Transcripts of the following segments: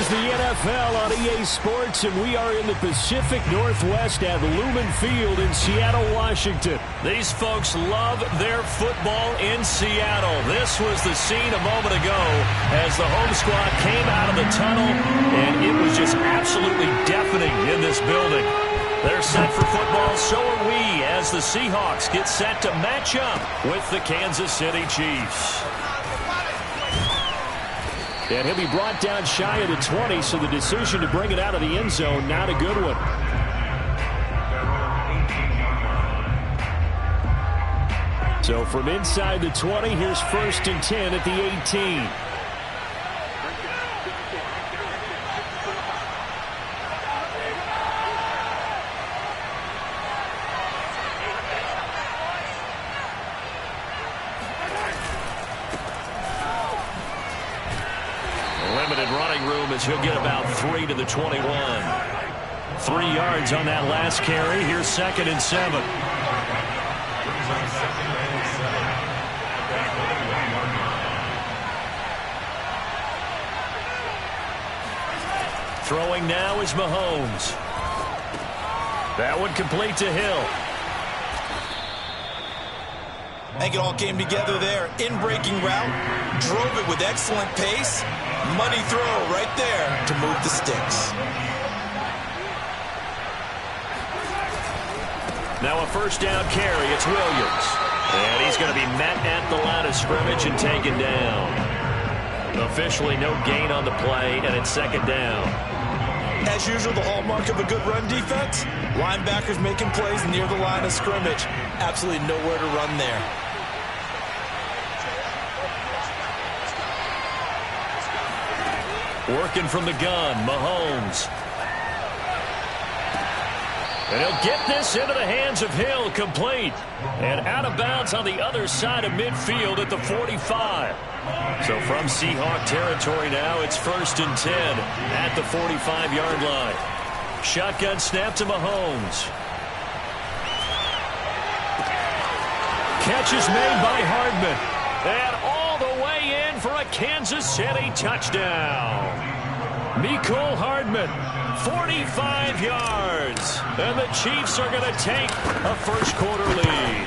is the NFL on EA Sports, and we are in the Pacific Northwest at Lumen Field in Seattle, Washington. These folks love their football in Seattle. This was the scene a moment ago as the home squad came out of the tunnel, and it was just absolutely deafening in this building. They're set for football, so are we, as the Seahawks get set to match up with the Kansas City Chiefs. And he'll be brought down shy of the 20, so the decision to bring it out of the end zone, not a good one. So from inside the 20, here's 1st and 10 at the 18. He'll get about 3 to the 21. 3 yards on that last carry. Here's 2nd and 7. Throwing now is Mahomes. That one complete to Hill. I think it all came together there. In-breaking route, drove it with excellent pace. Money throw right there to move the sticks. Now a 1st down carry. It's Williams. And he's going to be met at the line of scrimmage and taken down. Officially no gain on the play, and it's 2nd down. As usual, the hallmark of a good run defense, linebackers making plays near the line of scrimmage. Absolutely nowhere to run there. Working from the gun, Mahomes. And he'll get this into the hands of Hill, complete. And out of bounds on the other side of midfield at the 45. So from Seahawk territory now, it's 1st and 10 at the 45-yard line. Shotgun snap to Mahomes. Catch is made by Hardman. And all the way in for a Kansas City touchdown. Mecole Hardman, 45 yards. And the Chiefs are going to take a first-quarter lead.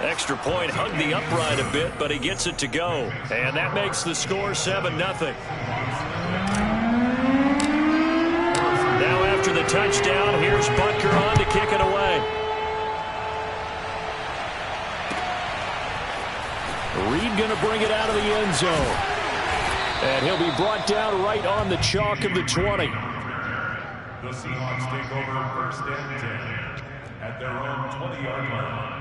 Extra point hugged the upright a bit, but he gets it to go. And that makes the score 7-0. Now after the touchdown, here's Butker on to kick it away. Reed going to bring it out of the end zone. And he'll be brought down right on the chalk of the 20. The Seahawks take over 1st and 10 at their own 20-yard line.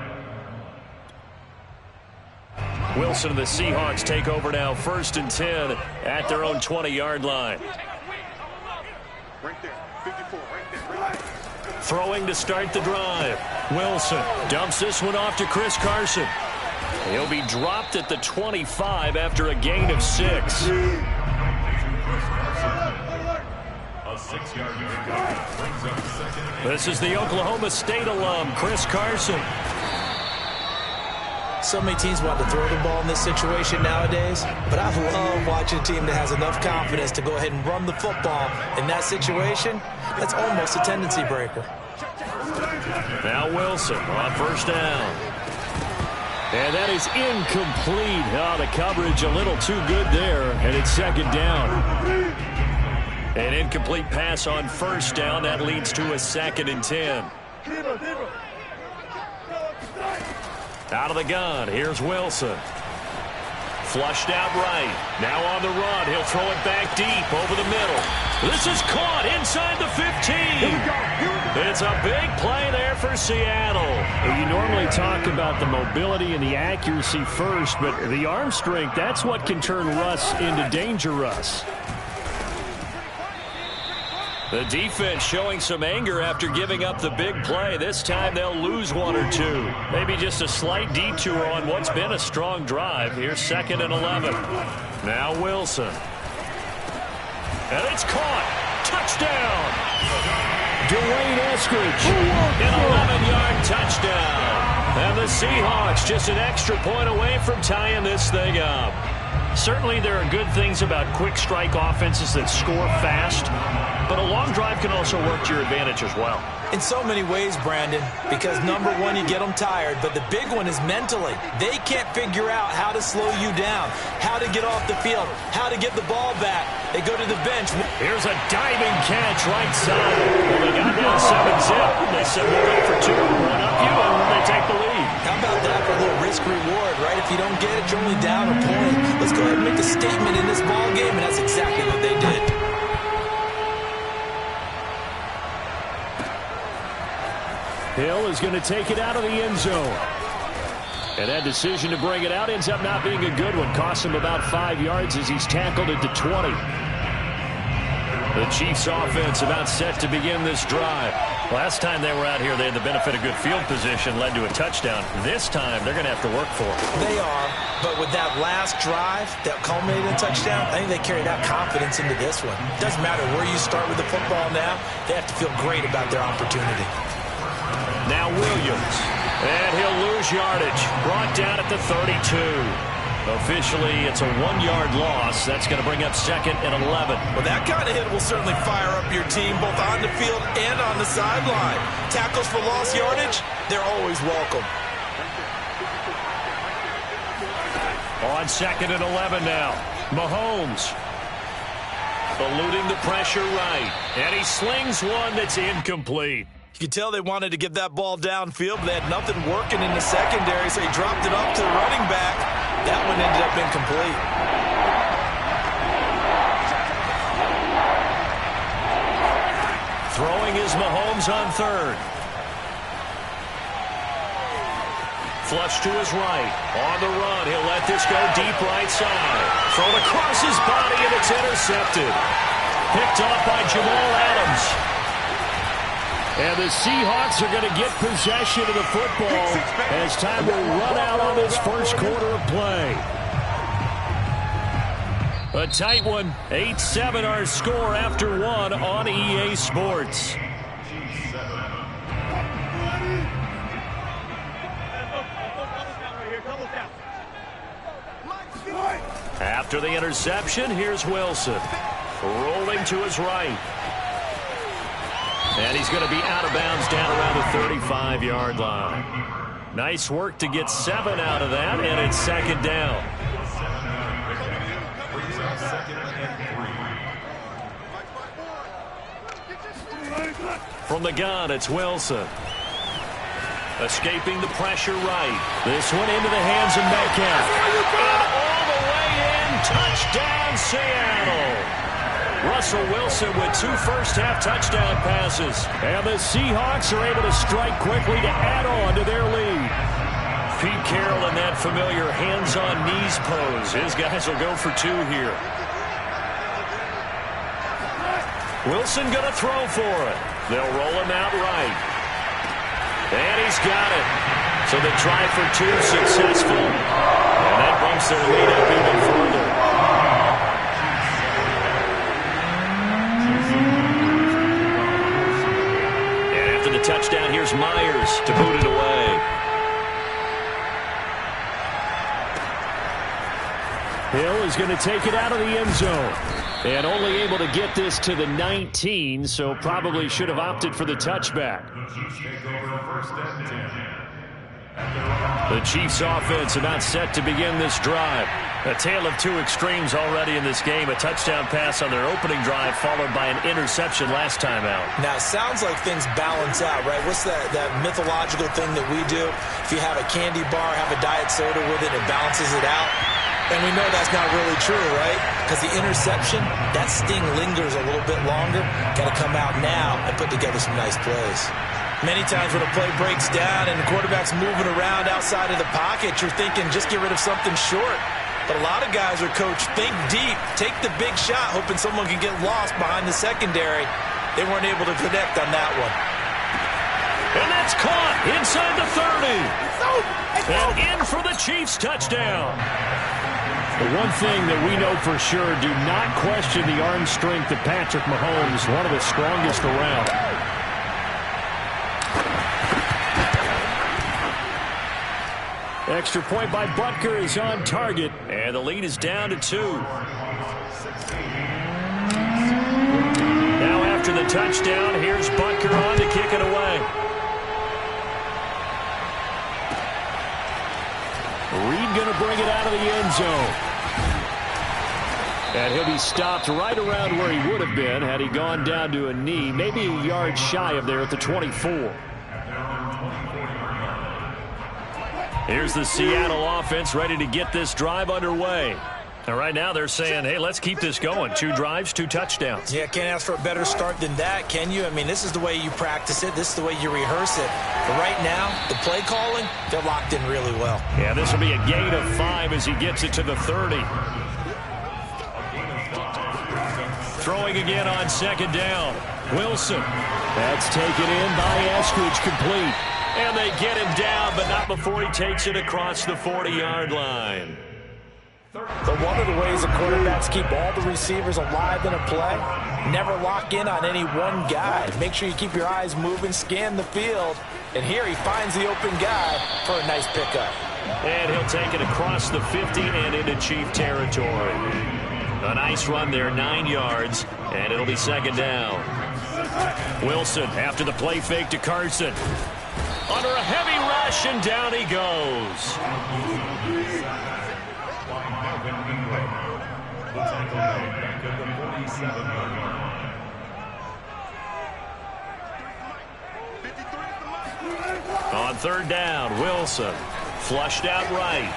Wilson and the Seahawks take over now 1st and 10 at their own 20-yard line. Right there, 54, right there. Throwing to start the drive. Wilson dumps this one off to Chris Carson. He'll be dropped at the 25 after a gain of 6. A 6-yard pickup brings up 2nd. This is the Oklahoma State alum, Chris Carson. So many teams want to throw the ball in this situation nowadays, but I love watching a team that has enough confidence to go ahead and run the football. In that situation, that's almost a tendency breaker. Now Wilson on 1st down. And that is incomplete. Oh, the coverage a little too good there, and it's 2nd down. An incomplete pass on 1st down. That leads to a 2nd and 10. Out of the gun, here's Wilson. Flushed out right. Now on the run. He'll throw it back deep over the middle. This is caught inside the 15. It's a big play there for Seattle. You normally talk about the mobility and the accuracy first, but the arm strength, that's what can turn Russ into danger Russ. The defense showing some anger after giving up the big play. This time they'll lose 1 or 2. Maybe just a slight detour on what's been a strong drive. Here's 2nd and 11. Now Wilson. And it's caught. Touchdown. Dwayne Eskridge. An 11-yard touchdown. And the Seahawks just an extra point away from tying this thing up. Certainly there are good things about quick strike offenses that score fast, but a long drive can also work to your advantage as well. In so many ways, Brandon, because number one, you get them tired, but the big one is mentally. They can't figure out how to slow you down, how to get off the field, how to get the ball back. They go to the bench. Here's a diving catch right side. Well, they got down 7-zip. They said we'll go for two, one up you, and they take the lead. How about that for a little risk-reward, right? If you don't get it, you're only down a point. Let's go ahead and make a statement in this ball game, and that's exactly what they did. Hill is going to take it out of the end zone. And that decision to bring it out ends up not being a good one. Costs him about 5 yards as he's tackled it to 20. The Chiefs offense about set to begin this drive. Last time they were out here, they had the benefit of good field position, led to a touchdown. This time, they're going to have to work for it. They are, but with that last drive that culminated in a touchdown, I think they carry that confidence into this one. Doesn't matter where you start with the football now, they have to feel great about their opportunity. Now Williams, and he'll lose yardage. Brought down at the 32. Officially, it's a 1-yard loss. That's going to bring up 2nd and 11. Well, that kind of hit will certainly fire up your team, both on the field and on the sideline. Tackles for lost yardage, they're always welcome. On 2nd and 11 now. Mahomes. Eluding the pressure right. And he slings one that's incomplete. You could tell they wanted to get that ball downfield, but they had nothing working in the secondary, so he dropped it off to the running back. That one ended up incomplete. Throwing is Mahomes on 3rd. Flush to his right. On the run, he'll let this go deep right side. Thrown across his body, and it's intercepted. Picked off by Jamal Adams. And the Seahawks are going to get possession of the football as time will run out on this first quarter of play. A tight one. 8-7 our score after one on EA Sports. After the interception, here's Wilson. Rolling to his right. And he's going to be out of bounds down around the 35-yard line. Nice work to get 7 out of that, and it's 2nd down. From the gun, it's Wilson. Escaping the pressure right. This one into the hands of Metcalf. And all the way in, touchdown Seattle. Russell Wilson with 2 first-half touchdown passes. And the Seahawks are able to strike quickly to add on to their lead. Pete Carroll in that familiar hands-on knees pose. His guys will go for 2 here. Wilson going to throw for it. They'll roll him out right. And he's got it. So the try for 2 successful. And that bumps their lead up even further. The touchdown, here's Myers to boot it away. Hill is going to take it out of the end zone. And only able to get this to the 19, so probably should have opted for the touchback. The Chiefs offense about set to begin this drive. A tale of 2 extremes already in this game. A touchdown pass on their opening drive followed by an interception last time out. Now, it sounds like things balance out, right? What's that mythological thing that we do? If you have a candy bar, have a diet soda with it, it balances it out. And we know that's not really true, right? Because the interception, that sting lingers a little bit longer. Got to come out now and put together some nice plays. Many times when a play breaks down and the quarterback's moving around outside of the pocket, you're thinking just get rid of something short. But a lot of guys are coached, think deep, take the big shot, hoping someone can get lost behind the secondary. They weren't able to connect on that one. And that's caught inside the 30. And in for the Chiefs touchdown. The one thing that we know for sure, do not question the arm strength of Patrick Mahomes, one of the strongest around. Extra point by Butker is on target, and the lead is down to 2. Now after the touchdown, here's Butker on to kick it away. Reed going to bring it out of the end zone. And he'll be stopped right around where he would have been had he gone down to a knee, maybe a yard shy of there at the 24. Here's the Seattle offense ready to get this drive underway. And right now they're saying, hey, let's keep this going. 2 drives, 2 touchdowns. Yeah, can't ask for a better start than that, can you? I mean, this is the way you practice it. This is the way you rehearse it. But right now, the play calling, they're locked in really well. Yeah, this will be a gain of 5 as he gets it to the 30. Throwing again on 2nd down. Wilson. That's taken in by Eskridge, complete. And they get him down, but not before he takes it across the 40-yard line. But one of the ways the quarterbacks keep all the receivers alive in a play, never lock in on any one guy. Make sure you keep your eyes moving, scan the field. And here he finds the open guy for a nice pickup. And he'll take it across the 50 and into Chief territory. A nice run there, 9 yards, and it'll be 2nd down. Wilson after the play fake to Carson. Under a heavy rush, and down he goes. On 3rd down, Wilson flushed out right.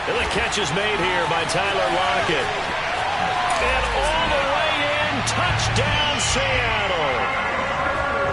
And the catch is made here by Tyler Lockett. And all the way in, touchdown Seattle.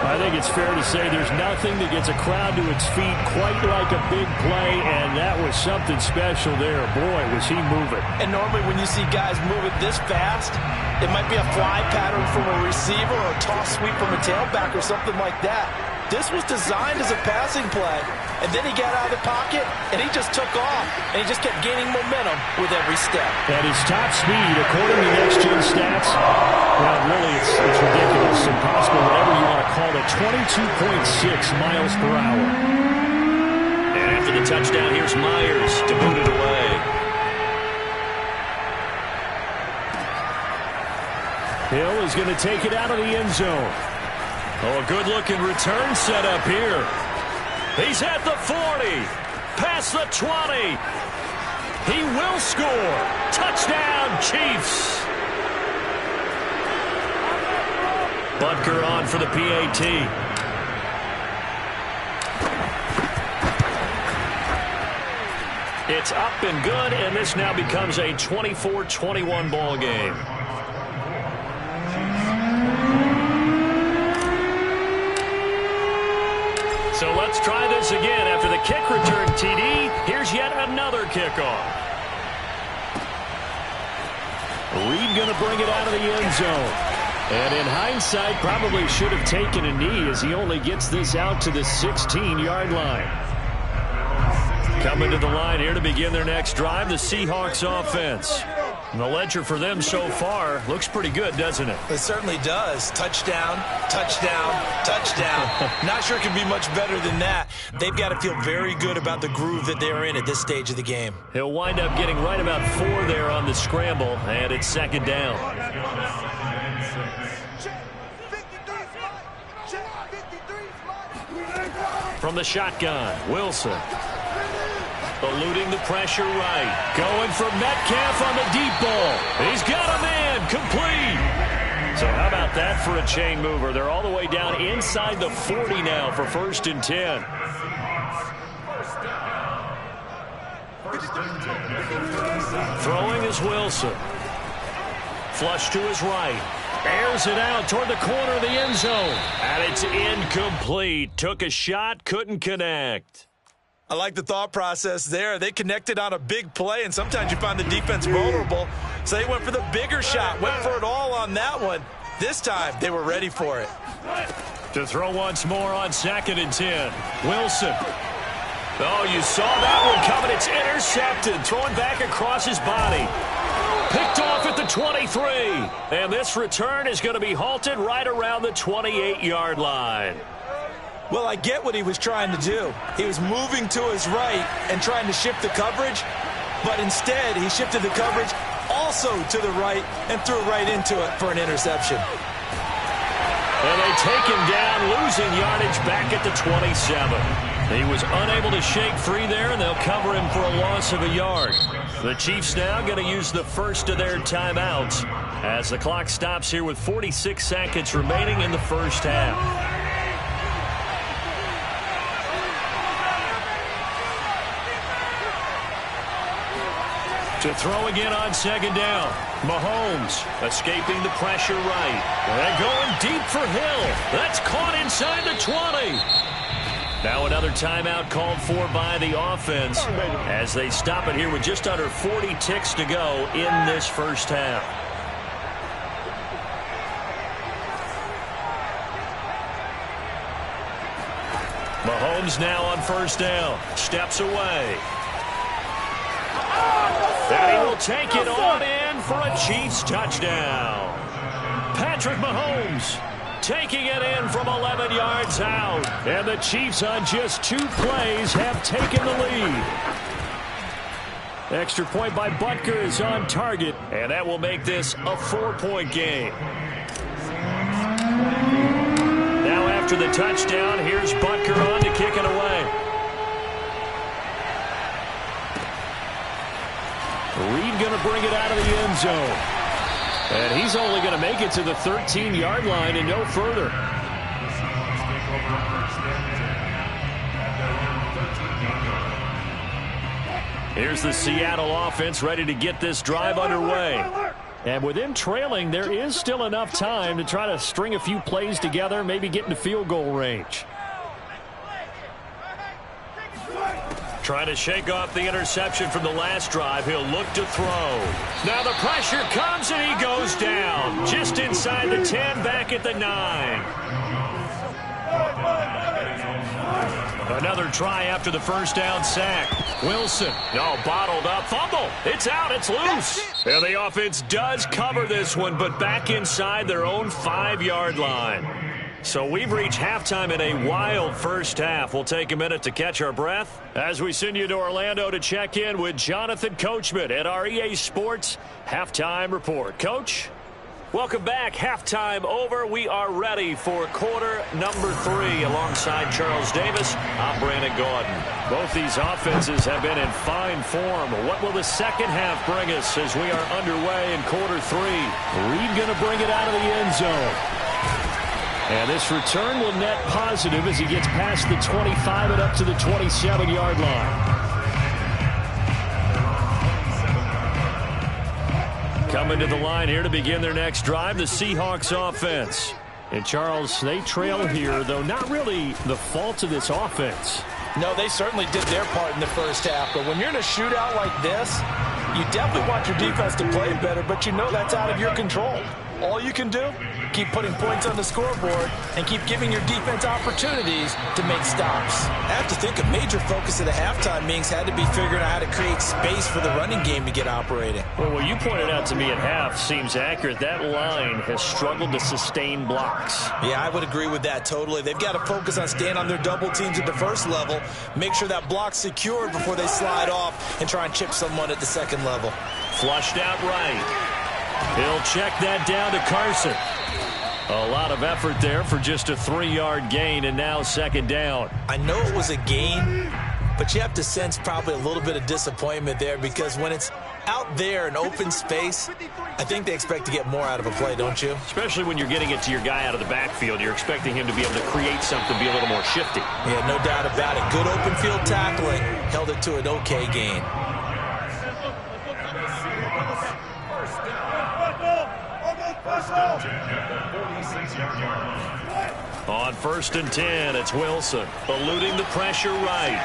I think it's fair to say there's nothing that gets a crowd to its feet quite like a big play, and that was something special there. Boy, was he moving. And normally when you see guys moving this fast, it might be a fly pattern from a receiver or a toss sweep from a tailback or something like that. This was designed as a passing play, and then he got out of the pocket, and he just took off, and he just kept gaining momentum with every step. At his top speed, according to next-gen stats, well, really, it's ridiculous, impossible, whatever you want to call it, 22.6 miles per hour. And after the touchdown, here's Myers to boot it away. Hill is going to take it out of the end zone. Oh, a good-looking return set up here. He's at the 40, past the 20. He will score. Touchdown, Chiefs. Butker on for the PAT. It's up and good, and this now becomes a 24-21 ball game. So let's try this again. After the kick return TD, here's yet another kickoff. Reed going to bring it out of the end zone. And in hindsight, probably should have taken a knee as he only gets this out to the 16-yard line. Coming to the line here to begin their next drive, the Seahawks offense. And the ledger for them so far looks pretty good, doesn't it? It certainly does. Touchdown, touchdown, touchdown. Not sure it can be much better than that. They've got to feel very good about the groove that they're in at this stage of the game. He'll wind up getting right about 4 there on the scramble, and it's 2nd down. From the shotgun, Wilson. Eluding the pressure right. Going for Metcalf on the deep ball. He's got a man. Complete. So how about that for a chain mover? They're all the way down inside the 40 now for 1st and 10. Throwing is Wilson. Flush to his right. Airs it out toward the corner of the end zone. And it's incomplete. Took a shot, couldn't connect. I like the thought process there. They connected on a big play, and sometimes you find the defense vulnerable. So they went for the bigger shot, went for it all on that one. This time, they were ready for it. To throw once more on 2nd and 10. Wilson. Oh, you saw that one coming. It's intercepted. Throwing back across his body. Picked off at the 23. And this return is going to be halted right around the 28-yard line. Well, I get what he was trying to do. He was moving to his right and trying to shift the coverage, but instead he shifted the coverage also to the right and threw right into it for an interception. And they take him down, losing yardage back at the 27. He was unable to shake free there, and they'll cover him for a loss of a yard. The Chiefs now going to use the first of their timeouts as the clock stops here with 46 seconds remaining in the first half. To throw again on second down. Mahomes escaping the pressure right. And going deep for Hill. That's caught inside the 20. Now another timeout called for by the offense as they stop it here with just under 40 ticks to go in this first half. Mahomes now on first down. Steps away. And he will take it on in for a Chiefs touchdown. Patrick Mahomes taking it in from 11 yards out. And the Chiefs on just 2 plays have taken the lead. Extra point by Butker is on target. And that will make this a 4-point game. Now after the touchdown, here's Butker on to kick it away. Reed going to bring it out of the end zone. And he's only going to make it to the 13-yard line and no further. Here's the Seattle offense ready to get this drive underway. And with them trailing, there is still enough time to try to string a few plays together, maybe get into field goal range. Trying to shake off the interception from the last drive. He'll look to throw. Now the pressure comes and he goes down. Just inside the 10, back at the 9. Another try after the first down sack. Wilson, no, bottled up, fumble. It's out, it's loose. And the offense does cover this one, but back inside their own 5-yard line. So we've reached halftime in a wild first half. We'll take a minute to catch our breath as we send you to Orlando to check in with Jonathan Coachman at our EA Sports Halftime Report. Coach, welcome back. Halftime over. We are ready for quarter number 3 alongside Charles Davis. I'm Brandon Gaudin. Both these offenses have been in fine form. What will the second half bring us as we are underway in quarter 3? Reed going to bring it out of the end zone. And this return will net positive as he gets past the 25 and up to the 27-yard line. Coming to the line here to begin their next drive, the Seahawks offense. And Charles, they trail here, though not really the fault of this offense. No, they certainly did their part in the first half. But when you're in a shootout like this, you definitely want your defense to play better, but you know that's out of your control. All you can do, keep putting points on the scoreboard and keep giving your defense opportunities to make stops. I have to think a major focus of the halftime meetings had to be figuring out how to create space for the running game to get operating. Well, what you pointed out to me at half seems accurate. That line has struggled to sustain blocks. Yeah, I would agree with that totally. They've got to focus on staying on their double teams at the first level, make sure that block's secured before they slide off and try and chip someone at the second level. Flushed out right. He'll check that down to Carson. A lot of effort there for just a 3-yard gain, and now second down. I know it was a gain, but you have to sense probably a little bit of disappointment there because when it's out there in open space, I think they expect to get more out of a play, don't you? Especially when you're getting it to your guy out of the backfield. You're expecting him to be able to create something, be a little more shifty. Yeah, no doubt about it. Good open field tackling, held it to an okay gain. On first and 10, it's Wilson eluding the pressure right.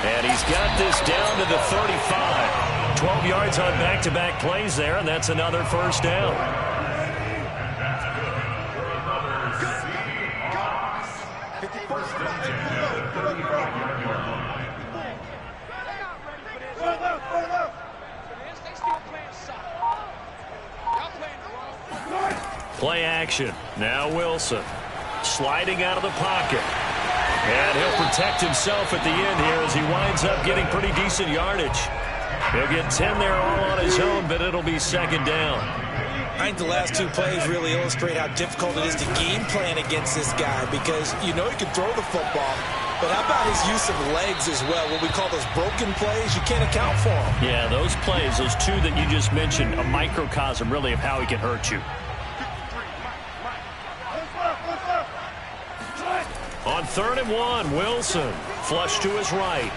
And he's got this down to the 35. 12 yards on back-to-back plays there, and that's another first down. Play action. Now Wilson. sliding out of the pocket. And he'll protect himself at the end here as he winds up getting pretty decent yardage. He'll get 10 there all on his own, but it'll be second down. I think the last two plays really illustrate how difficult it is to game plan against this guy because you know he can throw the football, but how about his use of legs as well? What we call those broken plays, you can't account for them. Yeah, those plays, those two that you just mentioned, a microcosm really of how he can hurt you. On 3rd and 1, Wilson, flush to his right.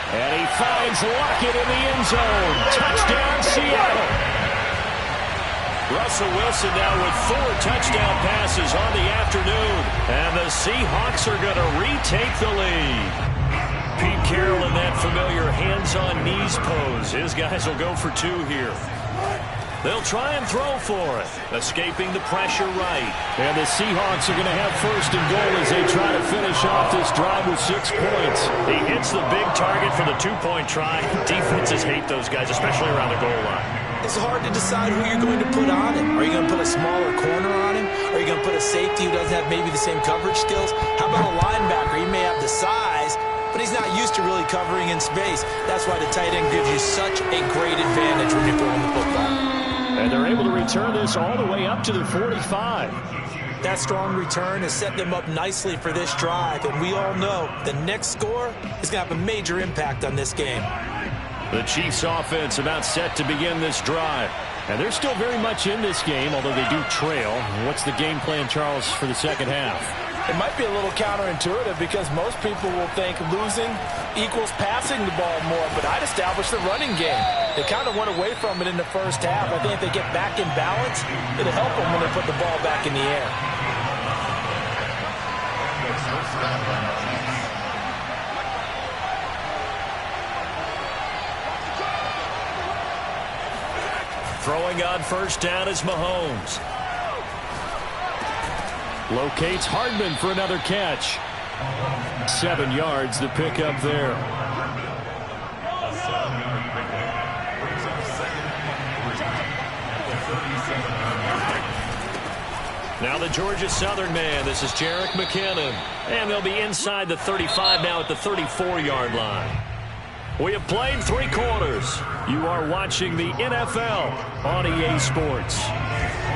And he finds Lockett in the end zone. Touchdown, Seattle. Russell Wilson now with 4 touchdown passes on the afternoon. And the Seahawks are going to retake the lead. Pete Carroll in that familiar hands-on-knees pose. His guys will go for 2 here. They'll try and throw for it. Escaping the pressure right. And the Seahawks are going to have 1st and goal as they try to finish off this drive with 6 points. He hits the big target for the 2-point try. Defenses hate those guys, especially around the goal line. It's hard to decide who you're going to put on him. Are you going to put a smaller corner on him? Are you going to put a safety who doesn't have maybe the same coverage skills? How about a linebacker? He may have the size, but he's not used to really covering in space. That's why the tight end gives you such a great advantage when you're throwing the football. And they're able to return this all the way up to the 45. That strong return has set them up nicely for this drive, and we all know the next score is going to have a major impact on this game. The Chiefs offense about set to begin this drive. And they're still very much in this game, although they do trail. What's the game plan, Charles, for the second half? It might be a little counterintuitive because most people will think losing equals passing the ball more, but I'd establish the running game. They kind of went away from it in the first half. I think if they get back in balance, it'll help them when they put the ball back in the air. Throwing on 1st down is Mahomes. Locates Hardman for another catch. 7 yards the pickup there. Now the Georgia Southern man. This is Jerick McKinnon. And they'll be inside the 35 now at the 34-yard line. We have played 3 quarters. You are watching the NFL on EA Sports.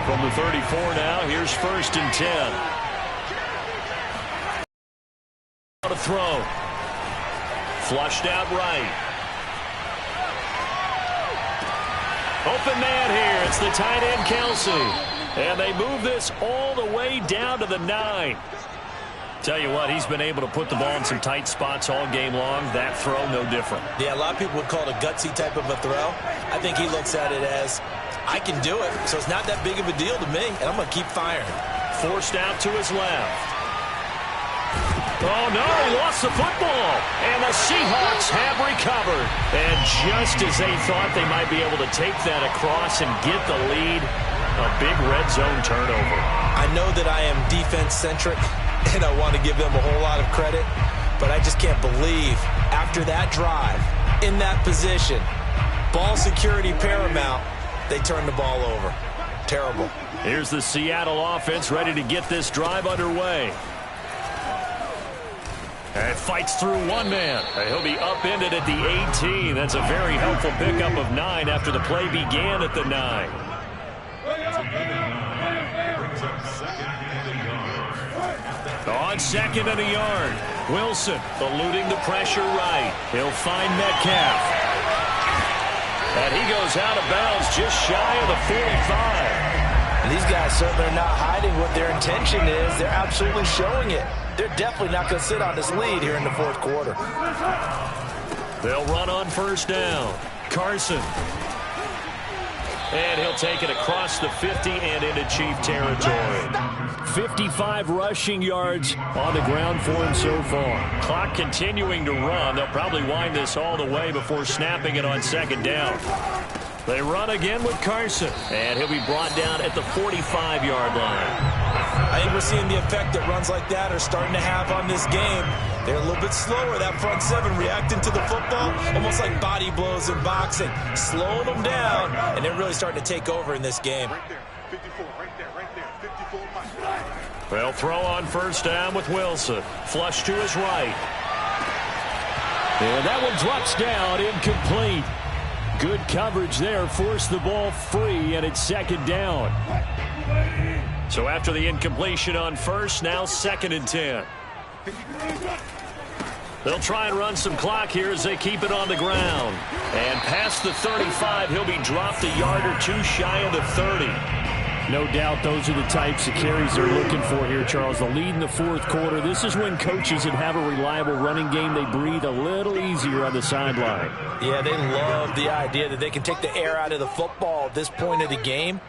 From the 34 now, here's 1st and 10. To throw. Flushed out right. Open man here. It's the tight end, Kelsey. And they move this all the way down to the 9. Tell you what, he's been able to put the ball in some tight spots all game long. That throw, no different. Yeah, a lot of people would call it a gutsy type of a throw. I think he looks at it as, I can do it, so it's not that big of a deal to me, and I'm going to keep firing. Forced out to his left. Oh, no, he lost the football. And the Seahawks have recovered. And just as they thought they might be able to take that across and get the lead, a big red zone turnover. I know that I am defense-centric, and I want to give them a whole lot of credit, but I just can't believe after that drive, in that position, ball security paramount, they turned the ball over. Terrible. Here's the Seattle offense ready to get this drive underway. And fights through one man. He'll be upended at the 18. That's a very helpful pickup of 9 after the play began at the 9. On 2nd and a yard. Wilson eluding the pressure right. He'll find Metcalf. And he goes out of bounds just shy of the 45. And these guys certainly are not hiding what their intention is. They're absolutely showing it. They're definitely not going to sit on this lead here in the 4th quarter. They'll run on 1st down. Carson. And he'll take it across the 50 and into Chief territory. 55 rushing yards on the ground for him so far. Clock continuing to run. They'll probably wind this all the way before snapping it on 2nd down. They run again with Carson. And he'll be brought down at the 45-yard line. I think we're seeing the effect that runs like that are starting to have on this game. They're a little bit slower, that front 7 reacting to the football, almost like body blows in boxing, slowing them down, and they're really starting to take over in this game. Right there, 54, right there, 54. They'll throw on first down with Wilson. Flush to his right. And that one drops down, incomplete. Good coverage there, forced the ball free, and it's second down. So after the incompletion on first, now 2nd and 10. They'll try and run some clock here as they keep it on the ground. And past the 35, he'll be dropped a yard or two shy of the 30. No doubt those are the types of carries they're looking for here, Charles. The lead in the fourth quarter. This is when coaches that have a reliable running game, they breathe a little easier on the sideline. Yeah, they love the idea that they can take the air out of the football at this point of the game.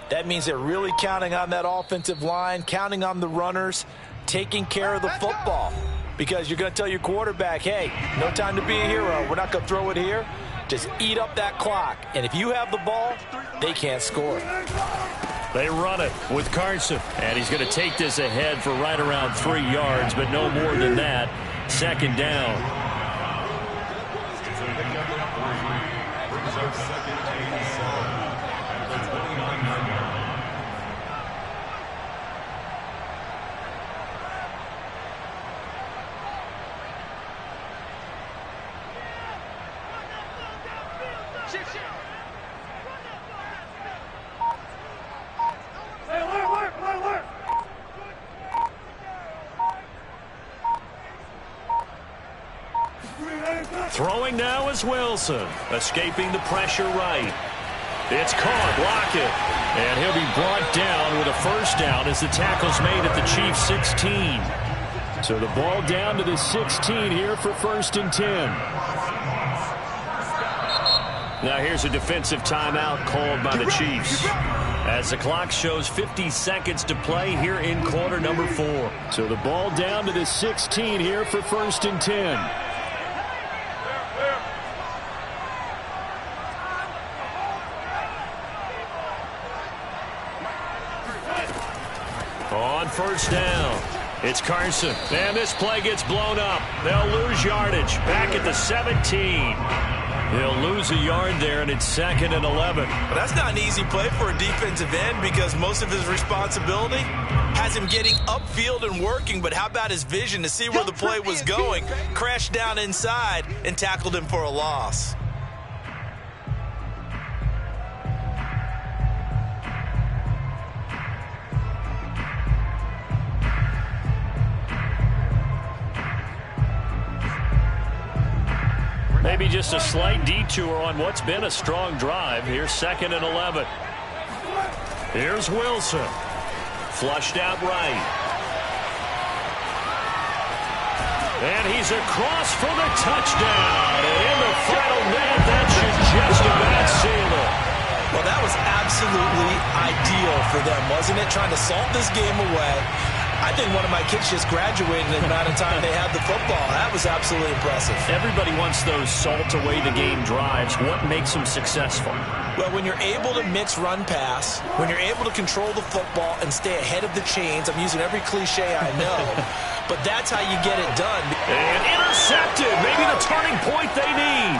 That means they're really counting on that offensive line, counting on the runners, taking care of the football. Because you're going to tell your quarterback, hey, no time to be a hero. We're not going to throw it here. Just eat up that clock. And if you have the ball, they can't score. They run it with Carson. And he's going to take this ahead for right around 3 yards, but no more than that. 2nd down. Throwing now is Wilson, escaping the pressure right. It's caught, Lockett, and he'll be brought down with a first down as the tackle's made at the Chiefs' 16. So the ball down to the 16 here for 1st and 10. Now here's a defensive timeout called by the Chiefs as the clock shows 50 seconds to play here in quarter number 4. So the ball down to the 16 here for 1st and 10. On first down, it's Carson. And this play gets blown up. They'll lose yardage. Back at the 17. He'll lose a yard there, and it's 2nd and 11. But that's not an easy play for a defensive end because most of his responsibility has him getting upfield and working. But how about his vision to see where the play was going? Crashed down inside and tackled him for a loss. Maybe just a slight detour on what's been a strong drive. Here's 2nd and 11. Here's Wilson. Flushed out right. And he's across for the touchdown. And in the final minute, that should just about seal it. Well, that was absolutely ideal for them, wasn't it? Trying to salt this game away. I think one of my kids just graduated in the amount of time they had the football. That was absolutely impressive. Everybody wants those salt-away-the-game drives. What makes them successful? Well, when you're able to mix run-pass, when you're able to control the football and stay ahead of the chains, I'm using every cliche I know, but that's how you get it done. And intercepted. Maybe the turning point they need.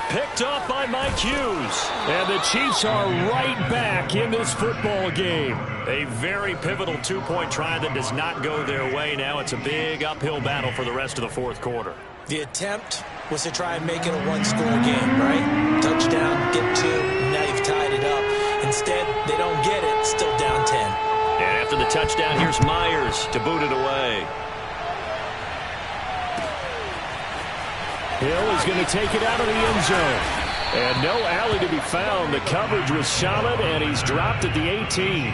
Picked off by Mike Hughes. And the Chiefs are right back in this football game. A very pivotal two-point try that does not go their way. Now it's a big uphill battle for the rest of the fourth quarter. The attempt was to try and make it a one-score game, right? Touchdown, get 2, now you've tied it up. Instead, they don't get it, still down 10. And after the touchdown, here's Myers to boot it away. Hill is going to take it out of the end zone. And no alley to be found. The coverage was solid, and he's dropped at the 18.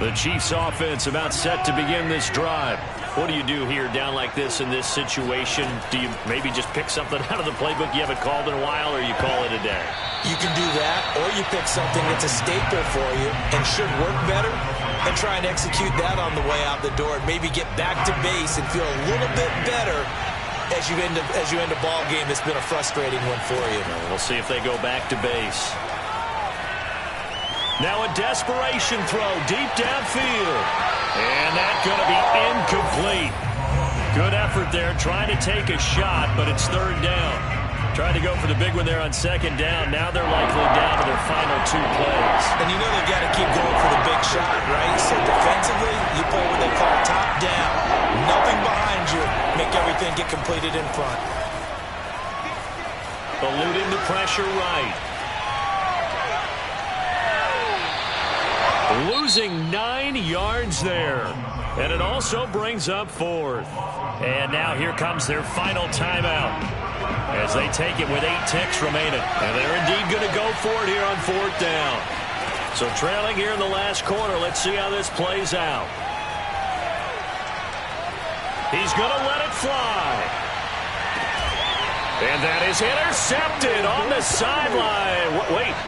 The Chiefs offense about set to begin this drive. What do you do here down like this in this situation? Do you maybe just pick something out of the playbook you haven't called in a while, or you call it a day? You can do that, or you pick something that's a staple for you and should work better and try and execute that on the way out the door and maybe get back to base and feel a little bit better as you end a ball game that's been a frustrating one for you. We'll see if they go back to base. Now a desperation throw deep downfield. And that's going to be incomplete. Good effort there trying to take a shot, but it's 3rd down. Tried to go for the big one there on second down. Now they're likely down to their final 2 plays. And you know they've got to keep going for the big shot, right? So defensively, you play what they call top down. Nothing behind you. Make everything get completed in front. Eluding the pressure right. Losing 9 yards there. And it also brings up 4th. And now here comes their final timeout as they take it with 8 ticks remaining. And they're indeed going to go for it here on 4th down. So trailing here in the last quarter. Let's see how this plays out. He's going to let it fly. And that is intercepted on the sideline. Wait,